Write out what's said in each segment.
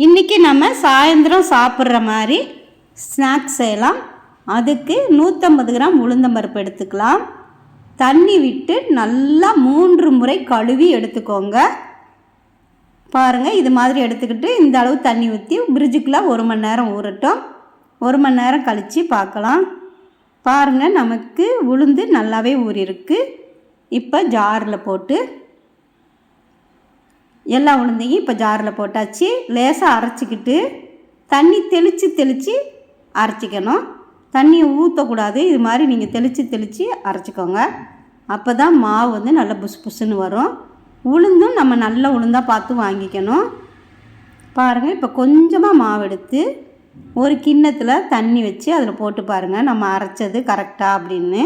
இன்றைக்கி நம்ம சாயந்தரம் சாப்பிட்ற மாதிரி ஸ்நாக்ஸ் செய்யலாம். அதுக்கு 150 கிராம் உளுந்தம்பருப்பு எடுத்துக்கலாம். தண்ணி விட்டு நல்லா 3 முறை கழுவி எடுத்துக்கோங்க. பாருங்கள், இது மாதிரி எடுத்துக்கிட்டு இந்த அளவு தண்ணி ஊற்றி ஃப்ரிட்ஜுக்குள்ளே 1 மணி நேரம் ஊறட்டும். 1 மணி நேரம் கழித்து பார்க்கலாம். பாருங்கள், நமக்கு உளுந்து நல்லாவே ஊறிருக்கு. இப்போ ஜாரில் போட்டு எல்லா உளுந்தையும் இப்போ ஜாரில் போட்டாச்சு. லேசாக அரைச்சிக்கிட்டு தண்ணி தெளித்து அரைச்சிக்கணும். தண்ணியை ஊற்றக்கூடாது. இது மாதிரி நீங்கள் தெளித்து அரைச்சிக்கோங்க. அப்போ தான் மாவு வந்து நல்லா புசுன்னு வரும். உளுந்தும் நம்ம நல்ல உளுந்தாக பார்த்து வாங்கிக்கணும். பாருங்கள், இப்போ கொஞ்சமாக மாவு எடுத்து ஒரு கிண்ணத்தில் தண்ணி வச்சு அதில் போட்டு பாருங்கள் நம்ம அரைச்சது கரெக்டாக அப்படின்னு.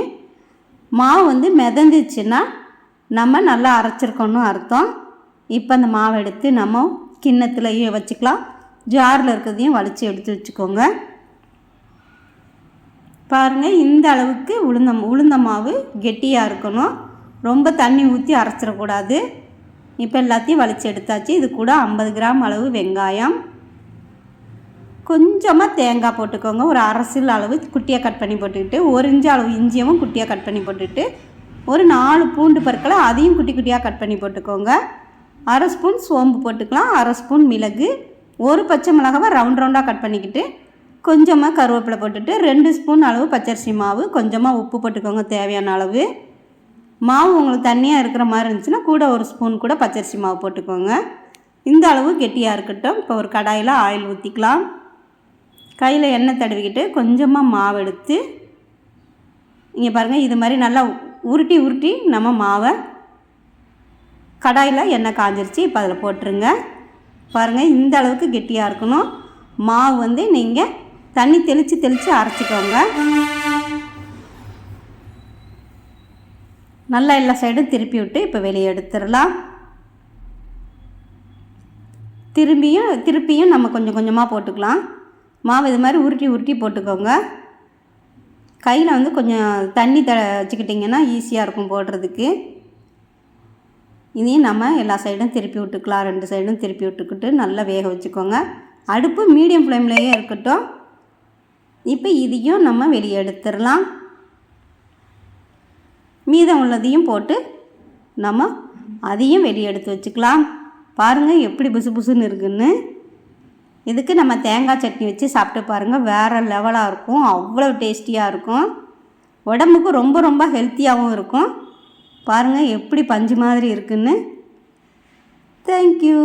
மாவு வந்து மிதந்துச்சுன்னா நம்ம நல்லா அரைச்சிருக்கோன்னு அர்த்தம். இப்போ அந்த மாவை எடுத்து நம்ம கிண்ணத்துலையே வச்சுக்கலாம். ஜாரில் இருக்கிறதையும் வலித்து எடுத்து வச்சுக்கோங்க. பாருங்கள், இந்த அளவுக்கு உளுந்த மாவு கெட்டியாக இருக்கணும். ரொம்ப தண்ணி ஊற்றி அரைச்சிடக்கூடாது. இப்போ எல்லாத்தையும் வலித்து எடுத்தாச்சு. இது கூட 50 கிராம் அளவு வெங்காயம், கொஞ்சமாக தேங்காய் போட்டுக்கோங்க. ஒரு அரசில் அளவு குட்டியாக கட் பண்ணி போட்டுக்கிட்டு, 1 இன்ச்சு அளவு இஞ்சியவும் குட்டியாக கட் பண்ணி போட்டுக்கிட்டு, ஒரு 4 பூண்டு பற்களை அதையும் குட்டி குட்டியாக கட் பண்ணி போட்டுக்கோங்க. 1/2 ஸ்பூன் சோம்பு போட்டுக்கலாம். 1/2 ஸ்பூன் மிளகு, 1 பச்சை மிளகாவை ரவுண்டாக கட் பண்ணிக்கிட்டு, கொஞ்சமாக கருவேப்பிலை போட்டுட்டு 2 ஸ்பூன் அளவு பச்சரிசி மாவு, கொஞ்சமாக உப்பு போட்டுக்கோங்க தேவையான அளவு. மாவு உங்களுக்கு தண்ணியாக இருக்கிற மாதிரி இருந்துச்சுன்னா கூட 1 ஸ்பூன் கூட பச்சரிசி மாவு போட்டுக்கோங்க. இந்த அளவு கெட்டியாக இருக்கட்டும். இப்போ ஒரு கடாயில் ஆயில் ஊற்றிக்கலாம். கையில் எண்ணெய் தடவிக்கிட்டு கொஞ்சமாக மாவு எடுத்து இங்கே பாருங்கள், இது மாதிரி நல்லா உருட்டி நம்ம மாவை கடாயில் எண்ணெய் காஞ்சிருச்சு. இப்போ அதில் போட்டுருங்க. பாருங்கள், இந்த அளவுக்கு கெட்டியாக இருக்கணும். மாவு வந்து நீங்கள் தண்ணி தெளித்து அரைச்சிக்கோங்க. நல்லா எல்லா சைடும் திருப்பி விட்டு இப்போ வெளியே எடுத்துடலாம். திருப்பியும் நம்ம கொஞ்சம் கொஞ்சமாக போட்டுக்கலாம். மாவு இது மாதிரி உருட்டி போட்டுக்கோங்க. கையில் வந்து கொஞ்சம் தண்ணி வச்சுக்கிட்டிங்கன்னா ஈஸியாக இருக்கும் போடுறதுக்கு. இதையும் நம்ம எல்லா சைடும் திருப்பி விட்டுக்கலாம். 2 சைடும் திருப்பி விட்டுக்கிட்டு நல்லா வேக வச்சுக்கோங்க. அடுப்பு மீடியம் ஃப்ளேம்லேயே இருக்கட்டும். இப்போ இதையும் நம்ம வெளியே எடுத்துடலாம். மீதம் உள்ளதையும் போட்டு நம்ம அதையும் வெளியே எடுத்து வச்சுக்கலாம். பாருங்கள் எப்படி புசுன்னு இருக்குன்னு. இதுக்கு நம்ம தேங்காய் சட்னி வச்சு சாப்பிட்டு பாருங்கள், வேறு லெவலாக இருக்கும். அவ்வளோ டேஸ்டியாக இருக்கும். உடம்புக்கு ரொம்ப ஹெல்த்தியாகவும் இருக்கும். பாருங்கள் எப்படி பஞ்சு மாதிரி இருக்குன்னு. தேங்க்யூ.